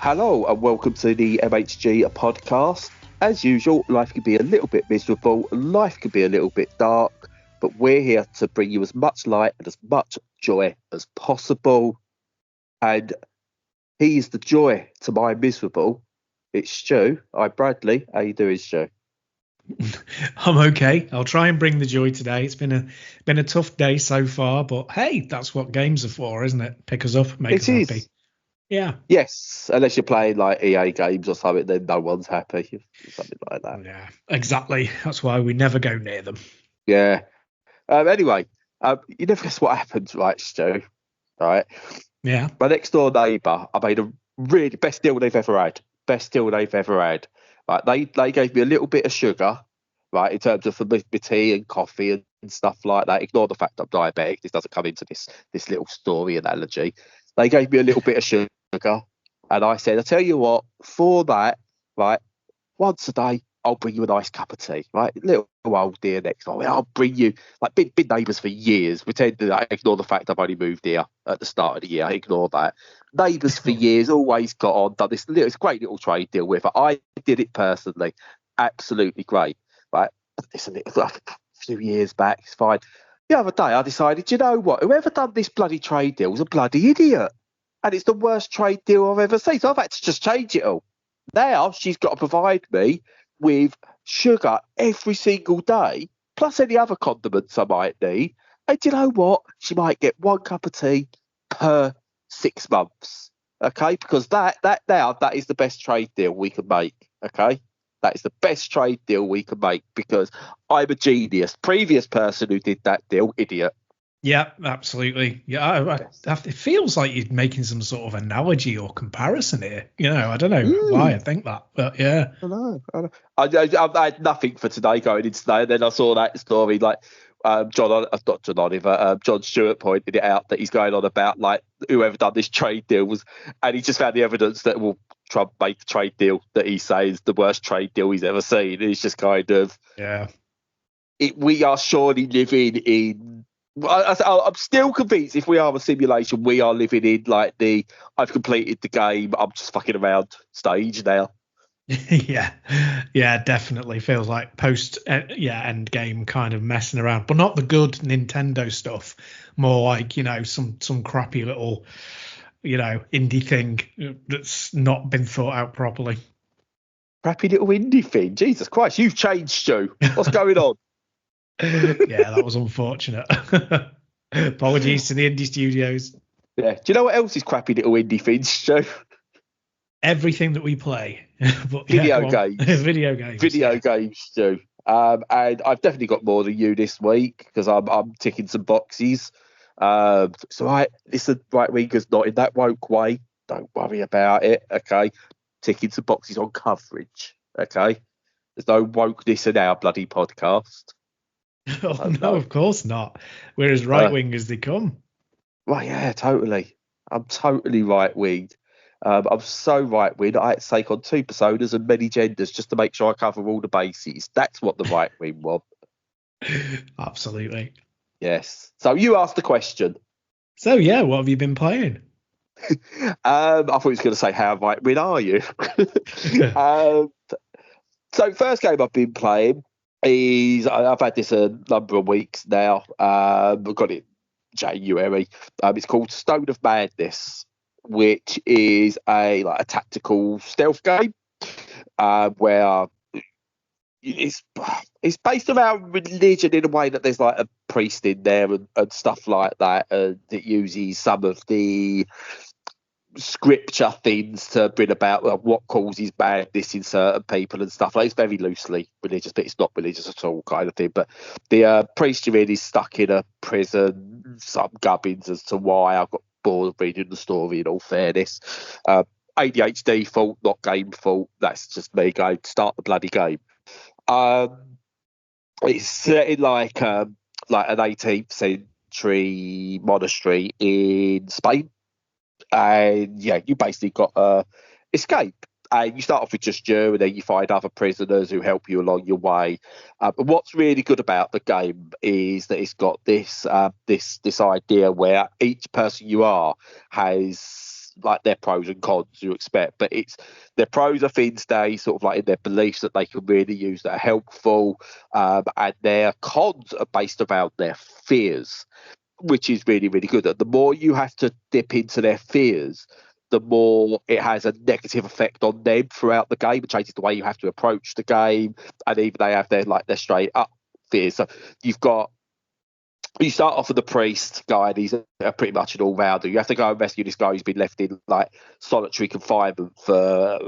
Hello and welcome to the MHG podcast. As usual, life can be a little bit miserable, life can be a little bit dark, but we're here to bring you as much light and as much joy as possible. And he is the joy to my miserable. It's Stu. Hi, Bradley. How you doing, Stu? I'm okay. I'll try and bring the joy today. It's been a tough day so far, but hey, that's what games are for, isn't it? Pick us up, make us happy. Yeah. Yes, unless you're playing like EA games or something, then no one's happy. Something like that. Yeah, exactly. That's why we never go near them. Yeah. Anyway, you never guess what happened, right, Stu? Right. Yeah. My next door neighbour, I made a really best deal they've ever had. Best deal they've ever had. Right, they gave me a little bit of sugar, right, in terms of my tea and coffee and stuff like that. Ignore the fact I'm diabetic. This doesn't come into this little story analogy. They gave me a little bit of sugar, and I said, I tell you what, for that, right, once a day, I'll bring you a nice cup of tea, right? Little old dear next door. I'll bring you, like, been neighbours for years. Pretend that I ignore the fact I've only moved here at the start of the year. I ignore that. Neighbours for years, always got on, done this little, it's a great little trade deal with her. I did it personally. Absolutely great. Right? It's like a few years back. It's fine. The other day, I decided, you know what? Whoever done this bloody trade deal was a bloody idiot. And it's the worst trade deal I've ever seen. So I've had to just change it all. Now she's got to provide me with sugar every single day, plus any other condiments I might need. And you know what? She might get one cup of tea per 6 months. Okay, because that is the best trade deal we can make. Okay, that is the best trade deal we can make because I'm a genius. Previous person who did that deal, idiot. Yeah, absolutely. Yeah, it feels like you're making some sort of analogy or comparison here. You know, I don't know why I think that, but yeah. I know. I had nothing for today going into today, and then I saw that story. Like John Stewart pointed it out that he's going on about like whoever done this trade deal was, and he just found the evidence that Trump made the trade deal that he says the worst trade deal he's ever seen. It's just kind of we are surely living in. I'm still convinced if we are a simulation, we are living in like I've completed the game, I'm just fucking around stage now. yeah, definitely feels like post end game kind of messing around, but not the good Nintendo stuff. More like, you know, some crappy little, you know, indie thing that's not been thought out properly. Crappy little indie thing. Jesus Christ, you've changed, Stu. What's going on? Yeah, that was unfortunate. Apologies to the indie studios. Yeah. Do you know what else is crappy little indie things, Stu? Everything that we play. But, Video games. Video games, Stu. And I've definitely got more than you this week because I'm ticking some boxes. So listen, right wingers not in that woke way. Don't worry about it. Okay. Ticking some boxes on coverage. Okay. There's no wokeness in our bloody podcast. Oh, no, of course not. We're as right wing as they come. Right, yeah, totally. I'm totally right winged. I'm so right wing. I had to take on 2 personas and many genders just to make sure I cover all the bases. That's what the right wing want. Absolutely. Yes. So you asked the question. So yeah, what have you been playing? I thought he was going to say, how right wing are you? So first game I've been playing is I've had this a number of weeks now. I've got it January. It's called Stone of Madness, which is a tactical stealth game where it's based around religion in a way that there's like a priest in there and stuff like that that uses some of the scripture things to bring about what causes madness in certain people and stuff. Like, it's very loosely religious, but it's not religious at all kind of thing. But the priest you're in is stuck in a prison. Some gubbins as to why. I've got bored of reading the story in all fairness. ADHD fault, not game fault. That's just me going, start the bloody game. It's set in like an 18th century monastery in Spain. And yeah, you basically got to escape. And you start off with just you, and then you find other prisoners who help you along your way. But what's really good about the game is that it's got this idea where each person you are has like their pros and cons you expect, but it's their pros are things they sort of like in their beliefs that they can really use that are helpful, and their cons are based around their fears, which is really, really good. And the more you have to dip into their fears, the more it has a negative effect on them throughout the game. It changes the way you have to approach the game, and even they have their straight up fears. So you start off with the priest guy, and he's pretty much an all-rounder. You have to go and rescue this guy who's been left in like solitary confinement for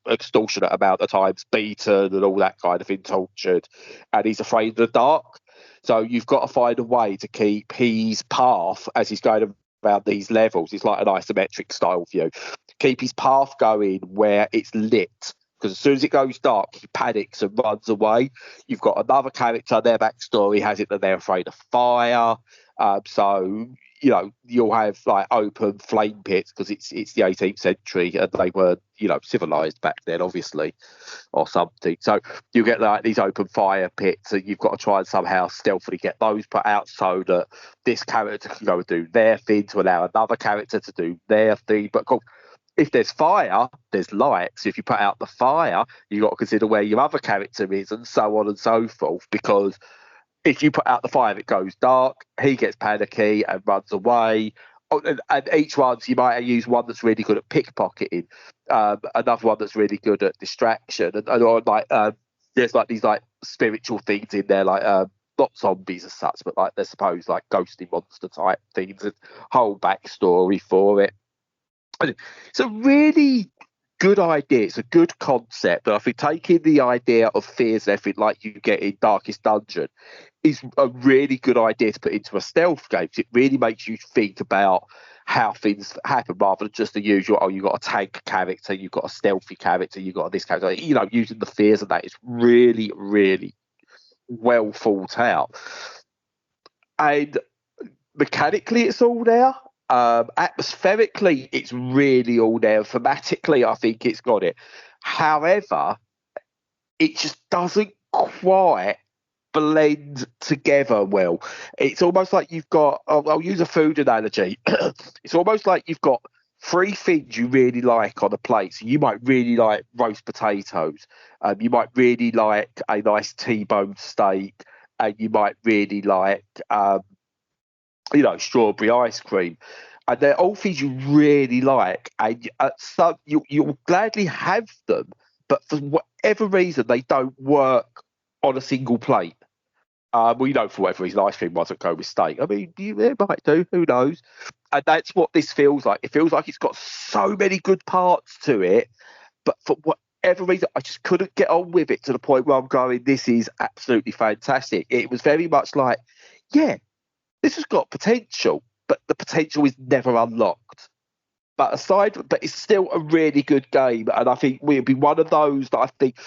extortionate amount of times, beaten and all that kind of thing, tortured, and he's afraid of the dark. So you've got to find a way to keep his path as he's going around these levels. It's like an isometric style view. Keep his path going where it's lit. Because as soon as it goes dark, he panics and runs away. You've got another character, their backstory has it that they're afraid of fire. So, you know, you'll have like open flame pits because it's the 18th century and they were, you know, civilized back then, obviously, or something. So you get like these open fire pits and you've got to try and somehow stealthily get those put out so that this character can go and do their thing to allow another character to do their thing. But of course, if there's fire, there's light. So if you put out the fire, you've got to consider where your other character is and so on and so forth. Because if you put out the fire, it goes dark, he gets panicky and runs away. Oh, and each one, so you might use one that's really good at pickpocketing, another one that's really good at distraction. There's like these like spiritual things in there, like not zombies as such, but like they're supposed like ghosty monster type things and whole backstory for it. It's a really good idea. It's a good concept. And I think taking the idea of fears and everything like you get in Darkest Dungeon is a really good idea to put into a stealth game. It really makes you think about how things happen rather than just the usual, oh, you've got a tank character, you've got a stealthy character, you've got this character. You know, using the fears of that is really, really well thought out. And mechanically, it's all there. Atmospherically, it's really all there. Thematically, I think it's got it. However, it just doesn't quite blend together well. It's almost like you've got, I'll use a food analogy. It's almost like you've got three things you really like on a plate. So you might really like roast potatoes. You might really like a nice T-bone steak. And you might really like strawberry ice cream, and they're all things you really like, and you'll gladly have them, but for whatever reason they don't work on a single plate. For whatever reason, ice cream doesn't go with steak. I mean, it might do, who knows? And that's what this feels like. It feels like it's got so many good parts to it, but for whatever reason, I just couldn't get on with it to the point where I'm going, this is absolutely fantastic. It was very much like, yeah, this has got potential, but the potential is never unlocked. But it's still a really good game, and I think we'll be one of those that I think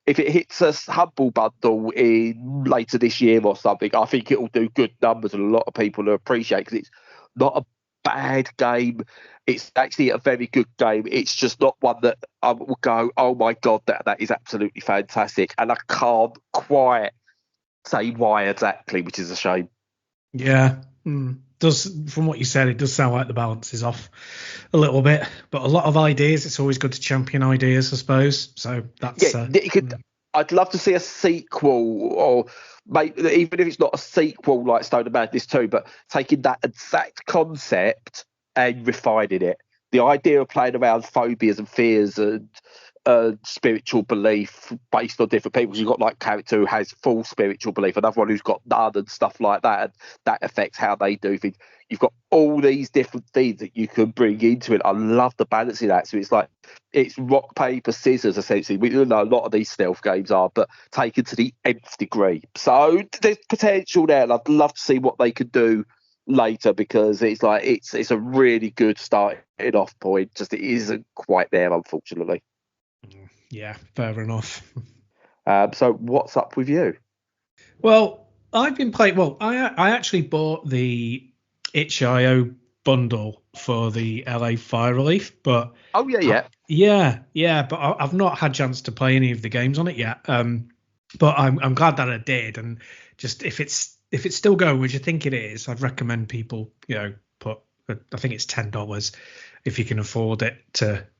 if it hits a Humble Bundle in later this year or something, I think it'll do good numbers and a lot of people will appreciate it because it's not a bad game. It's actually a very good game. It's just not one that I will go, oh my God, that is absolutely fantastic. And I can't quite say why exactly, which is a shame. Yeah, does from what you said, it does sound like the balance is off a little bit, but a lot of ideas. It's always good to champion ideas, I suppose. So that's I'd love to see a sequel, or maybe even if it's not a sequel like Stone of Madness 2, but taking that exact concept and refining it. The idea of playing around phobias and fears and spiritual belief based on different people. You've got like character who has full spiritual belief, another one who's got none and stuff like that, and that affects how they do things. You've got all these different things that you can bring into it. I love the balance of that. So it's like it's rock, paper, scissors essentially. We know a lot of these stealth games are, but taken to the nth degree. So there's potential there, and I'd love to see what they could do later, because it's like it's a really good starting off point. Just it isn't quite there, unfortunately. Yeah, fair enough. So what's up with you? Well, I've been playing. Well, I actually bought the itch.io bundle for the LA Fire Relief, but but I've not had a chance to play any of the games on it yet. But I'm glad that I did, and just if it's still going, which I think it is, I'd recommend people put I think it's $10 if you can afford it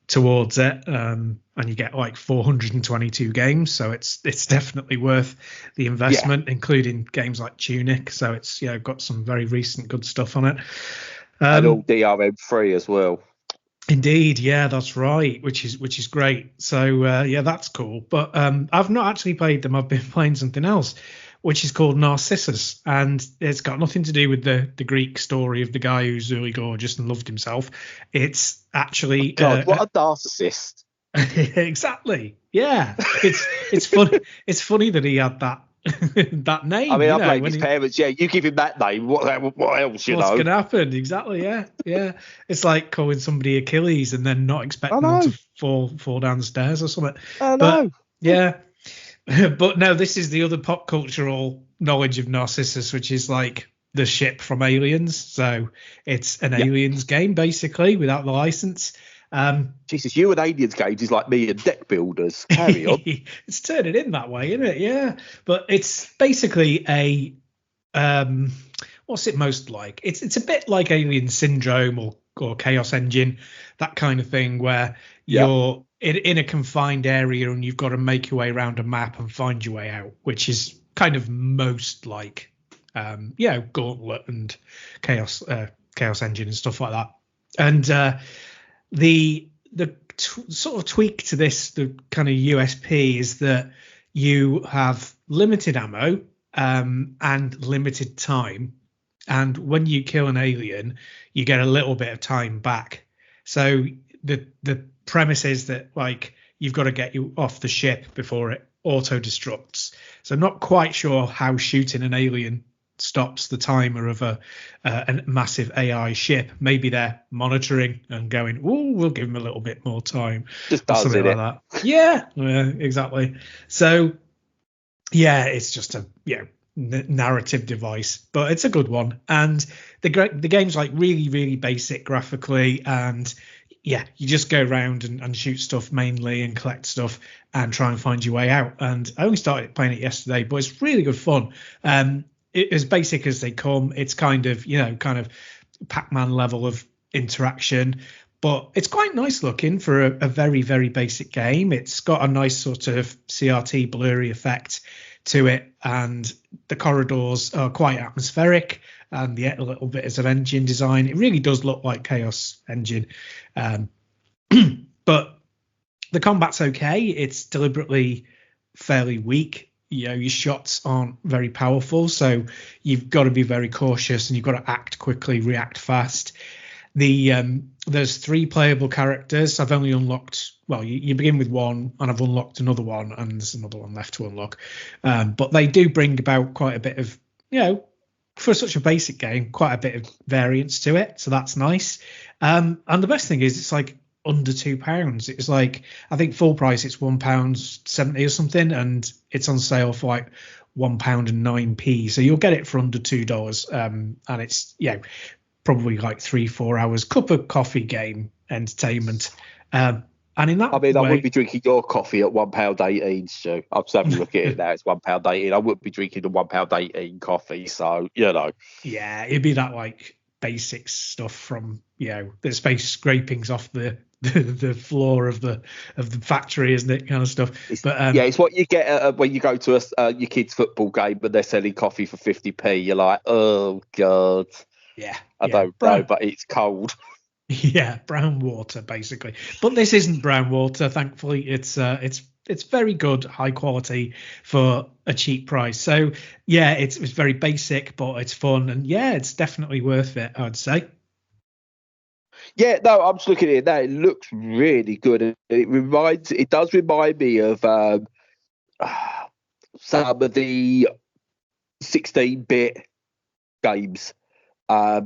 towards it, and you get like 422 games, so it's definitely worth the investment, including games like Tunic. So it's got some very recent good stuff on it, and all DRM free as well. Indeed, yeah, that's right, which is great. So yeah, that's cool. But I've not actually played them. I've been playing something else, which is called Narcissus, and it's got nothing to do with the Greek story of the guy who's really gorgeous and loved himself. It's actually God, what a narcissist! Exactly. Yeah, it's funny. It's funny that he had that that name. I mean, I blame his parents. Yeah, you give him that name. What else? What's going to happen? Exactly. Yeah. It's like calling somebody Achilles and then not expecting them to fall down the stairs or something. I know. But yeah. But no, this is the other pop cultural knowledge of Narcissus, which is like the ship from Aliens. So it's an Aliens game basically without the license. Jesus, you and Aliens games is like me and deck builders. Carry on. It's turning in that way, isn't it? Yeah. But it's basically a what's it most like? It's a bit like Alien Syndrome or Chaos Engine, that kind of thing, where you're in a confined area and you've got to make your way around a map and find your way out, which is kind of most like Gauntlet and Chaos Engine and stuff like that. And the sort of tweak to this, the kind of USP, is that you have limited ammo and limited time, and when you kill an alien, you get a little bit of time back. So the premise is that like you've got to get you off the ship before it auto destructs. So I'm not quite sure how shooting an alien stops the timer of a massive AI ship. Maybe they're monitoring and going, "Oh, we'll give them a little bit more time." Just does something like that. Yeah, exactly. So yeah, it's just a narrative device, but it's a good one. And the game's like really, really basic graphically, and yeah, you just go around and shoot stuff mainly and collect stuff and try and find your way out. And I only started playing it yesterday, but it's really good fun. It's as basic as they come. It's kind of Pac-Man level of interaction, but it's quite nice looking for a very, very basic game. It's got a nice sort of CRT blurry effect to it, and the corridors are quite atmospheric, and a little bit of engine design. It really does look like Chaos Engine, but the combat's okay. It's deliberately fairly weak. Your shots aren't very powerful, so you've got to be very cautious and you've got to act quickly, react fast. There's 3 playable characters. I've only unlocked, well, you begin with one, and I've unlocked another one, and there's another one left to unlock. But they do bring about quite a bit of, for such a basic game, quite a bit of variance to it. So that's nice. And the best thing is it's like under £2. It's like, I think full price it's £1.70 or something, and it's on sale for like £1.09. So you'll get it for under $2. And it's probably like 3-4 hours cup of coffee game entertainment. And in that way, I wouldn't be drinking your coffee at £1.18, Stu. I'm just having a look at it now. It's £1.18. I wouldn't be drinking the £1.18 coffee, so Yeah, it'd be that like basic stuff from the space scrapings off the floor of the factory, isn't it? Kind of stuff. But it's what you get when you go to your kid's football game, but they're selling coffee for 50p. You're like, oh god. Yeah, I don't know, but it's cold. Yeah, brown water basically. But this isn't brown water, thankfully. It's very good, high quality for a cheap price. So yeah, it's very basic, but it's fun, and yeah, it's definitely worth it, I'd say. Yeah, no, I'm just looking at it now. It looks really good. It does remind me of some of the 16-bit games.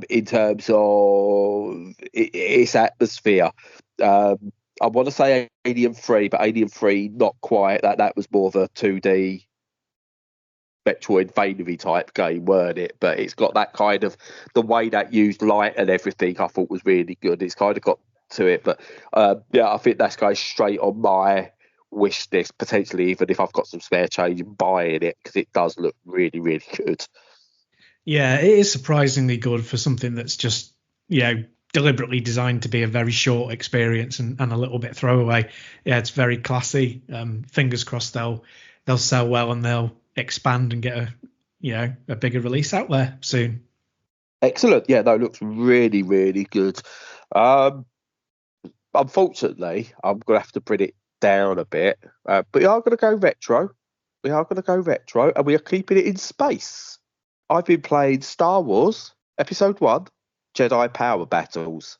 In terms of its atmosphere, I want to say Alien 3, but Alien 3 not quite. That was more of a 2D Metroidvania type game, weren't it? But it's got that kind of, the way that used light and everything, I thought was really good. It's kind of got to it, but I think that's going straight on my wish list, potentially, even if I've got some spare change in buying it, because it does look really, really good. Yeah, it is surprisingly good for something that's just deliberately designed to be a very short experience and a little bit throwaway. Yeah, it's very classy. Fingers crossed they'll sell well and they'll expand and get a bigger release out there soon. Excellent. Yeah, no, it looks really, really good. Unfortunately, I'm going to have to bring it down a bit, but we are going to go retro. We are going to go retro, and we are keeping it in space. I've been playing Star Wars Episode 1, Jedi Power Battles.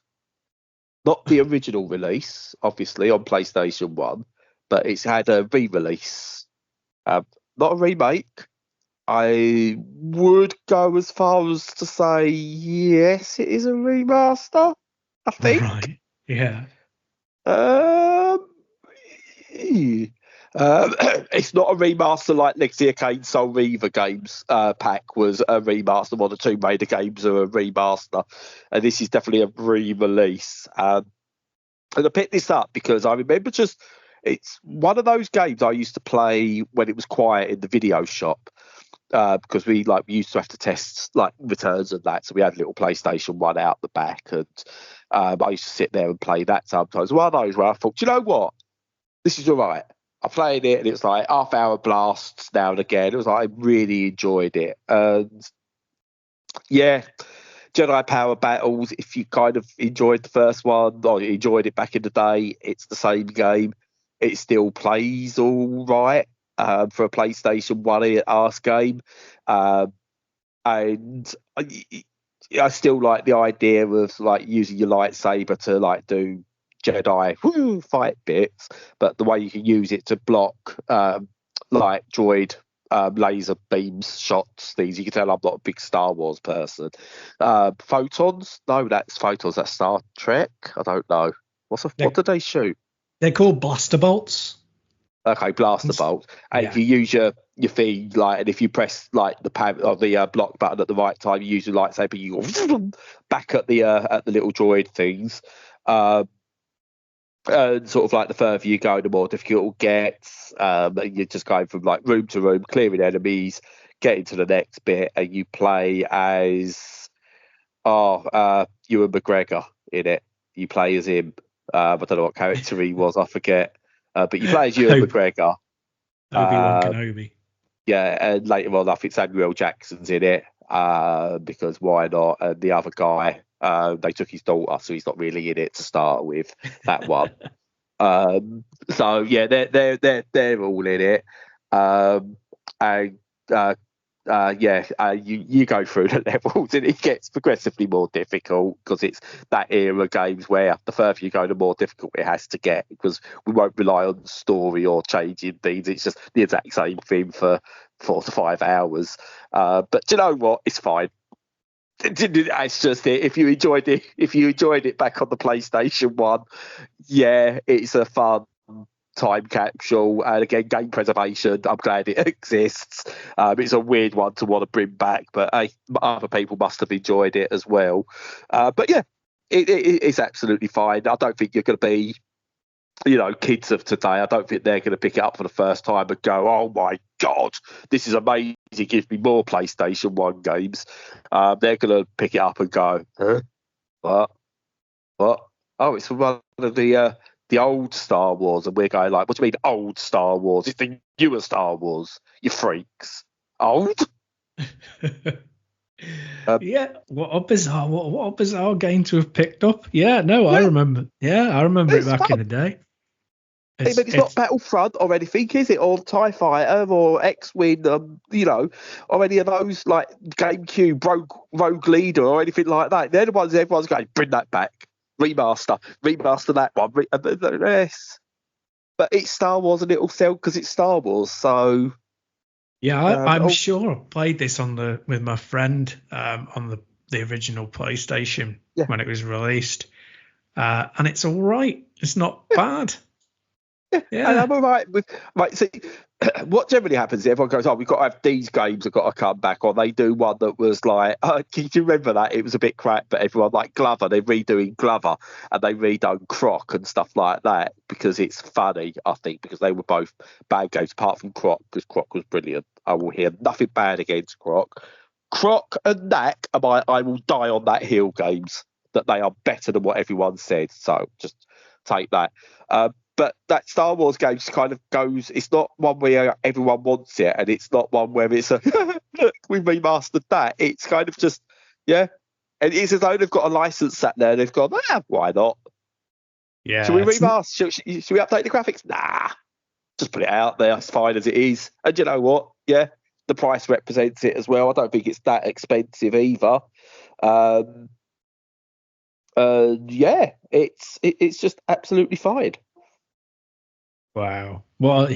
Not the original release, obviously, on PlayStation 1, but it's had a re-release. Not a remake. I would go as far as to say, yes, it is a remaster, I think. Right, yeah. It's not a remaster like Legacy of Kain Soul Reaver games pack was a remaster, or the Tomb Raider games are a remaster, and this is definitely a re-release. And I picked this up because I remember it's one of those games I used to play when it was quiet in the video shop. Because we used to have to test like returns and that, so we had a little PlayStation 1 out the back, and I used to sit there and play that sometimes. One of those where I thought, do you know what, this is all right. I played it, and it's like half-hour blasts now and again. It was like I really enjoyed it, and yeah, Jedi Power Battles. If you kind of enjoyed the first one or you enjoyed it back in the day, it's the same game. It still plays all right. For a PlayStation 1 arse game. And I still like the idea of like using your lightsaber to like do Jedi fight bits, but the way you can use it to block like droid laser beams, shots, things. You can tell I'm not a big Star Wars person. Photons? No, that's Photons. That's Star Trek. I don't know. What did they shoot? They're called blaster bolts. Okay, blaster bolt. And if you use your thing, like, and if you press like the pad or the block button at the right time, you use your lightsaber, you go back at the little droid things. And sort of like the further you go, the more difficult it gets. You're just going from like room to room, clearing enemies, getting to the next bit, and you play as Ewan McGregor in it. You play as him. I don't know what character he was, I forget. But you play as Ewan McGregor. Obi-Wan Kenobi. Yeah, and later on, I think Samuel Jackson's in it because why not? And the other guy, they took his daughter, so he's not really in it to start with. That one. So yeah, they're all in it. You go through the levels and it gets progressively more difficult because it's that era of games where the further you go, the more difficult it has to get, because we won't rely on the story or changing things. It's just the exact same thing for 4 to 5 hours. But do you know what? It's fine. It's just it. If you enjoyed it back on the PlayStation 1, yeah, it's a fun time capsule, and again, game preservation. I'm glad it exists. It's a weird one to want to bring back, but other people must have enjoyed it as well. But yeah, it's absolutely fine. I don't think you're going to be, kids of today. I don't think they're going to pick it up for the first time and go, "Oh my god, this is amazing! Give me more PlayStation 1 games." They're going to pick it up and go, "Huh? What? Oh, it's one of the old Star Wars," and we're going like, "What do you mean old Star Wars? It's the newer Star Wars, you freaks." Old? Yeah, what a bizarre game to have picked up. Yeah, no, I remember. Yeah, I remember it back in the day. It's not Battlefront or anything, is it? Or TIE Fighter or X-Wing, or any of those like GameCube Rogue Leader or anything like that. They're the ones everyone's going, bring that back. Remaster that one. Yes. But it's Star Wars and it'll sell because it's Star Wars. So yeah, I'm sure I played this with my friend on the original PlayStation when it was released, and it's all right. It's not bad. Yeah, and I'm all right with see what generally happens is everyone goes, "Oh, we've got to have these games have got to come back," or they do one that was like, can you remember that? It was a bit crap, but everyone like Glover, they're redoing Glover and they redone Croc and stuff like that because it's funny, I think, because they were both bad games apart from Croc, because Croc was brilliant. I will hear nothing bad against Croc. Croc and Knack, I will die on that hill games. that they are better than what everyone said. So just take that. But that Star Wars game just kind of goes, it's not one where everyone wants it, and it's not one where it's a, look, we remastered that. It's kind of just, yeah. And it's as though they've got a license sat there, they've gone, why not? Yeah. Should we remaster? Should we update the graphics? Nah. Just put it out there, as fine as it is. And you know what? Yeah, the price represents it as well. I don't think it's that expensive either. Yeah, it's just absolutely fine. Wow. Well,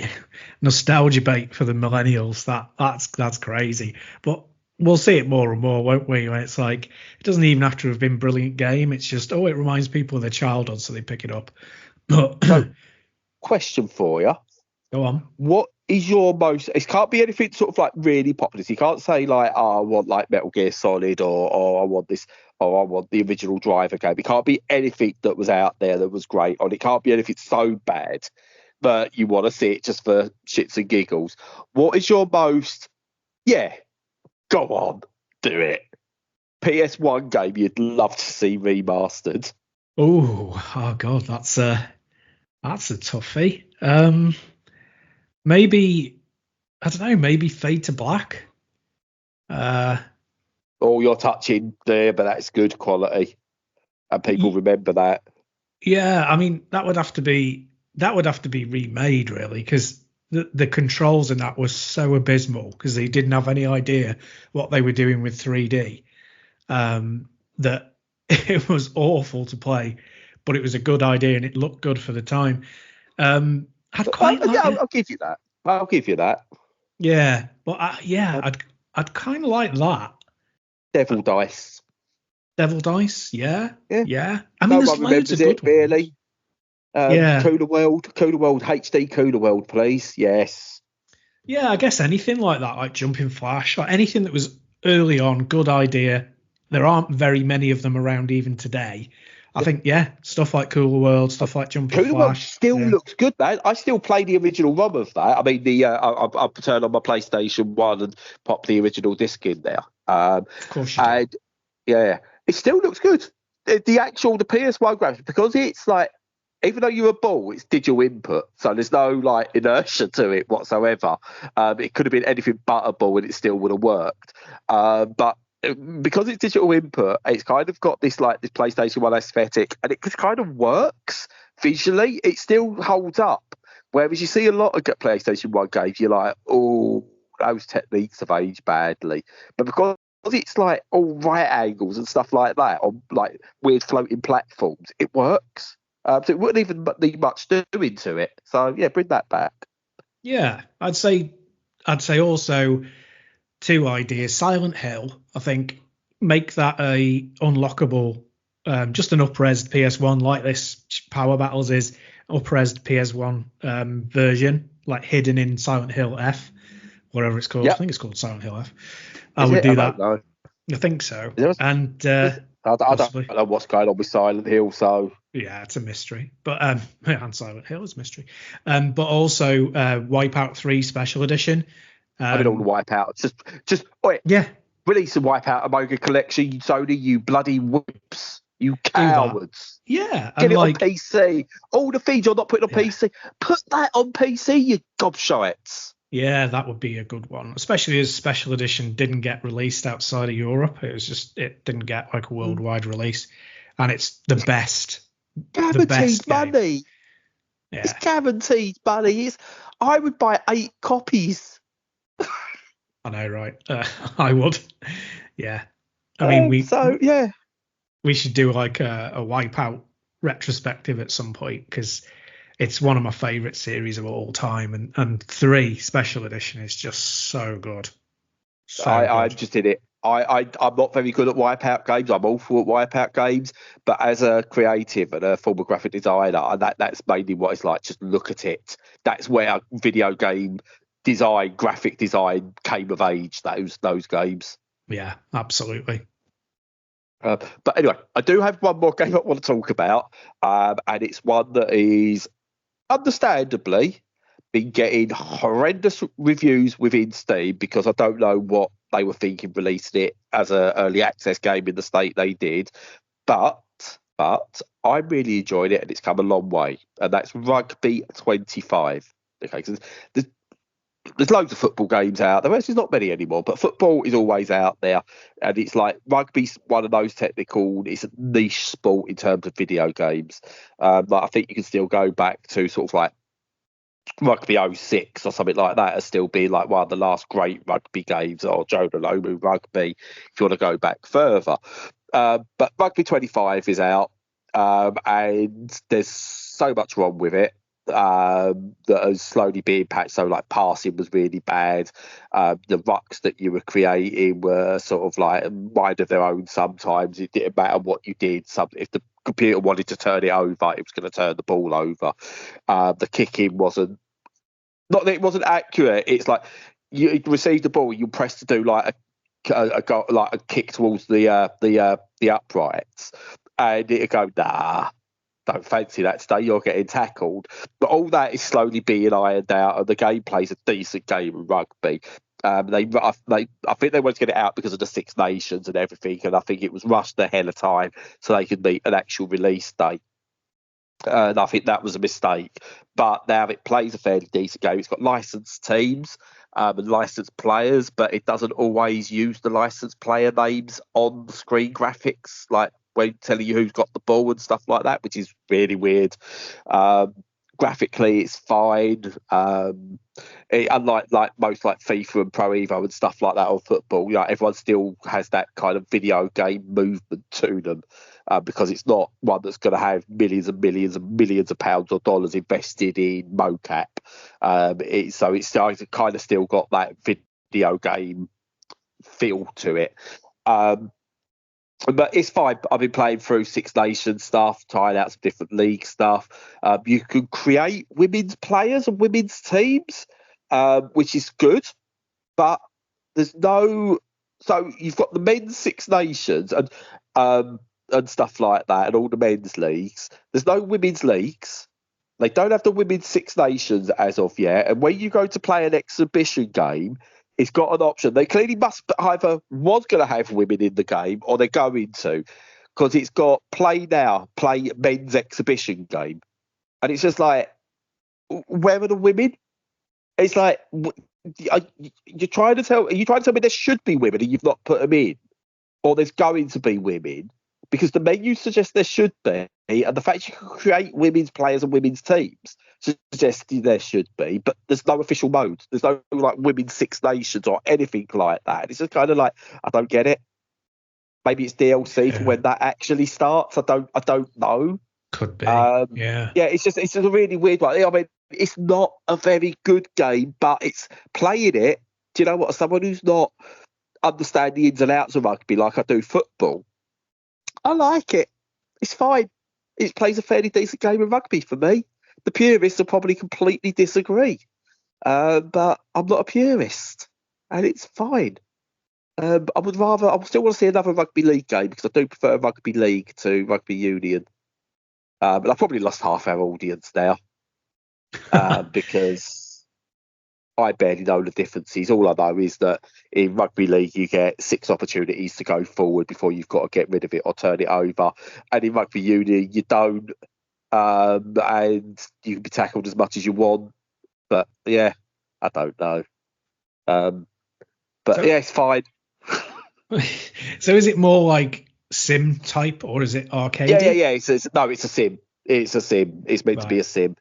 nostalgia bait for the millennials. That's crazy. But we'll see it more and more, won't we? When it's like, it doesn't even have to have been a brilliant game. It's just, it reminds people of their childhood, so they pick it up. But so, question for you. Go on. What is your most? It can't be anything sort of like really popular. So you can't say like, I want like Metal Gear Solid, or I want this, or I want the original Driver game. It can't be anything that was out there that was great, or it can't be anything so bad that you want to see it just for shits and giggles. What is your most? Yeah, go on, do it. PS1 game you'd love to see remastered. Oh God, that's a toughie. Maybe, I don't know, maybe Fade to Black. You're touching there, but that's good quality, and people remember that. Yeah, I mean that would have to be remade, really, because the controls in that were so abysmal because they didn't have any idea what they were doing with 3D. That it was awful to play, but it was a good idea and it looked good for the time. I'll give you that. I'll give you that. Yeah, but I'd kind of like that. Devil Dice. Yeah. I No mean, there's one loads of remembers it, good really. Yeah. Cooler World, HD Cooler World, please. Yes. Yeah, I guess anything like that, like Jumping Flash, like anything that was early on, good idea. There aren't very many of them around even today. I think, stuff like Cooler World, stuff like Jumping Cooler World Flash. still looks good, man. I still play the original ROM of that. I mean, I turn on my PlayStation 1 and pop the original disc in there. Of course you do. Yeah, it still looks good. The PS1 graphics, because it's like, even though you're a ball, it's digital input, so there's no like inertia to it whatsoever. It could have been anything but a ball and it still would have worked. But because it's digital input, it's kind of got this like this PlayStation 1 aesthetic, and it just kind of works visually. It still holds up. Whereas you see a lot of PlayStation 1 games, you're like, oh, those techniques have aged badly. But because it's like all right angles and stuff like that on like weird floating platforms, it works. So it wouldn't even need much doing to it. So yeah, bring that back. Yeah, I'd say also two ideas. Silent Hill, I think, make that a unlockable, just an up-resed PS1 like this Power Battles is up-resed PS1 version, like hidden in Silent Hill F, whatever it's called. Yep. I think it's called Silent Hill F. I would do that. I think so. And I don't know what's going on with Silent Hill, so yeah, it's a mystery. But and Silent Hill is a mystery. But also Wipeout 3 Special Edition. I mean, all the Wipeout. Just release a Wipeout Amoga collection, Sony, you bloody whips, you cowards. Yeah, get it on PC. All the feeds you're not putting on PC, put that on PC, you gobshites. Yeah, that would be a good one, especially as Special Edition didn't get released outside of Europe. It didn't get like a worldwide release, and it's the best. Guaranteed money. Yeah. It's guaranteed money. I would buy 8 copies. I know, right? I would. Yeah. I mean, we should do like a Wipeout retrospective at some point, because it's one of my favorite series of all time, and 3 Special Edition is just so good. I just did it. I'm not very good at Wipeout games. I'm awful at Wipeout games, but as a creative and a former graphic designer, that's mainly what it's like. Just look at it. That's where video game design, graphic design came of age. Those games. Yeah, absolutely. But anyway, I do have one more game I want to talk about, and it's one that is understandably been getting horrendous reviews within Steam, because I don't know what they were thinking releasing it as an early access game in the state they did. but I really enjoyed it, and it's come a long way. And that's Rugby 25. Okay, 'cause there's loads of football games out there. There's not many anymore, but football is always out there, and it's like rugby's one of those technical. It's a niche sport in terms of video games. Like I think you can still go back to sort of like Rugby '06 or something like that as still being like one of the last great rugby games, or Jonah Lomu Rugby, if you want to go back further. But Rugby 25 is out, and there's so much wrong with it that has slowly been patched. So like passing was really bad. The rucks that you were creating were sort of like mind of their own sometimes. It didn't matter what you did. If the computer wanted to turn it over, it was going to turn the ball over. The kicking wasn't, not that it wasn't accurate. It's like you receive the ball, you press to do like a kick towards the uprights, and it'll go, nah, don't fancy that today, you're getting tackled. But all that is slowly being ironed out, and the game plays a decent game of rugby. I think they wanted to get it out because of the Six Nations and everything, and I think it was rushed the hell of time so they could meet an actual release date. And I think that was a mistake. But now it plays a fairly decent game. It's got licensed teams and licensed players, but it doesn't always use the licensed player names on the screen graphics, like when telling you who's got the ball and stuff like that, which is really weird. Graphically, it's fine. Unlike like most like FIFA and Pro Evo and stuff like that on football, you know, everyone still has that kind of video game movement to them. Because it's not one that's going to have millions and millions and millions of pounds or dollars invested in mocap. It's kind of still got that video game feel to it. But it's fine. I've been playing through Six Nations stuff, trying out some different league stuff. You can create women's players and women's teams, which is good. But there's no... So you've got the men's Six Nations and stuff like that, and all the men's leagues. There's no women's leagues. They don't have the women's Six Nations as of yet. And when you go to play an exhibition game, it's got an option. They clearly was going to have women in the game, or they're going to, because it's got play men's exhibition game. And it's just like, where are the women? It's like, you're trying to tell me there should be women and you've not put them in, or there's going to be women, because the menu suggests there should be, and the fact you can create women's players and women's teams suggests there should be, but there's no official mode. There's no like women's Six Nations or anything like that. It's just kind of like, I don't get it. Maybe it's DLC for when that actually starts. I don't know. Could be. Yeah. It's just a really weird one. I mean, it's not a very good game, but it's playing it. Do you know what? As someone who's not understand the ins and outs of rugby like I do football, I like it. It's fine. It plays a fairly decent game of rugby for me. The purists will probably completely disagree, but I'm not a purist, and it's fine. I still want to see another rugby league game, because I do prefer rugby league to rugby union. But I've probably lost half our audience now because I barely know the differences. All I know is that in rugby league you get 6 opportunities to go forward before you've got to get rid of it or turn it over, and in rugby union you don't, and you can be tackled as much as you want. But yeah, I don't know. It's fine. So is it more like sim type, or is it arcade? Yeah. It's a sim. It's a sim. It's meant to be a sim.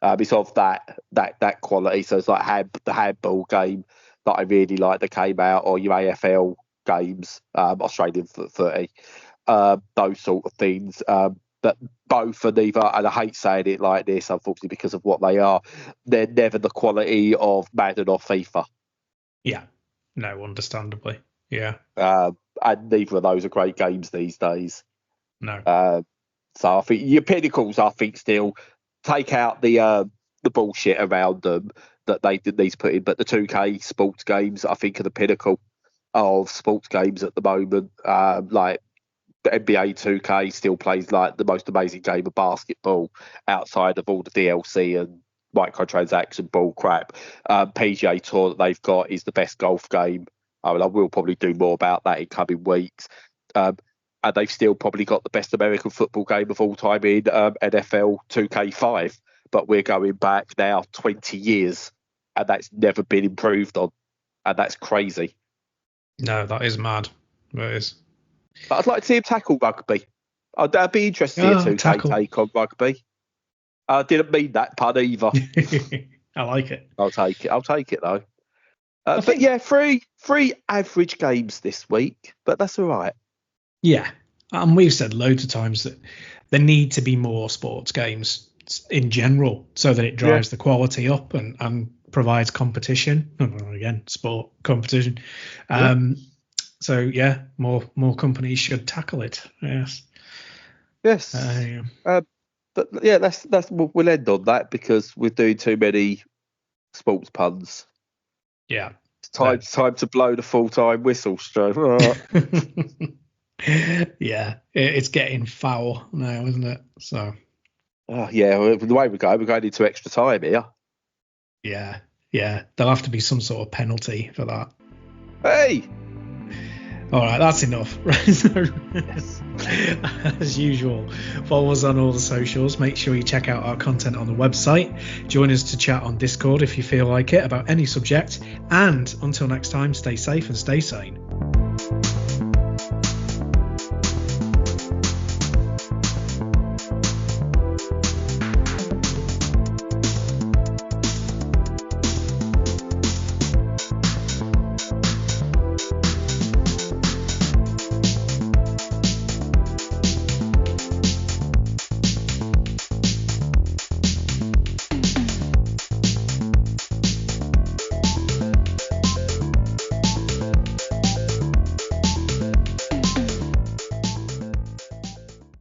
It's of that quality. So it's like the handball game that I really like that came out, or your AFL games, Australian footy, those sort of things. But both are neither, and I hate saying it like this, unfortunately, because of what they are, they're never the quality of Madden or FIFA. Yeah. No, understandably. Yeah. And neither of those are great games these days. No. So I think your pinnacles, still take out the bullshit around them that they need to put in. But the 2K sports games, I think, are the pinnacle of sports games at the moment. Like the NBA 2K still plays like the most amazing game of basketball outside of all the DLC and microtransaction bull crap. PGA Tour that they've got is the best golf game. I will probably do more about that in coming weeks. and they've still probably got the best American football game of all time in NFL 2K5. But we're going back now 20 years, and that's never been improved on, and that's crazy. No, that is mad. That is. But I'd like to see him tackle rugby. I'd be interested to see a 2K take on rugby. I didn't mean that pun either. I like it. I'll take it though. But yeah, three average games this week, but that's all right. Yeah, and we've said loads of times that there need to be more sports games in general, so that it drives the quality up and provides competition. Again, sport competition. So yeah, more companies should tackle it. Yes. But yeah, that's we'll end on that because we're doing too many sports puns. Yeah. It's time to blow the full-time whistle, Stu. Yeah, it's getting foul now, isn't it? So. Yeah, the way we're going into extra time here. Yeah, there'll have to be some sort of penalty for that. Hey! All right, that's enough. So, as usual, follow us on all the socials. Make sure you check out our content on the website. Join us to chat on Discord if you feel like it about any subject. And until next time, stay safe and stay sane.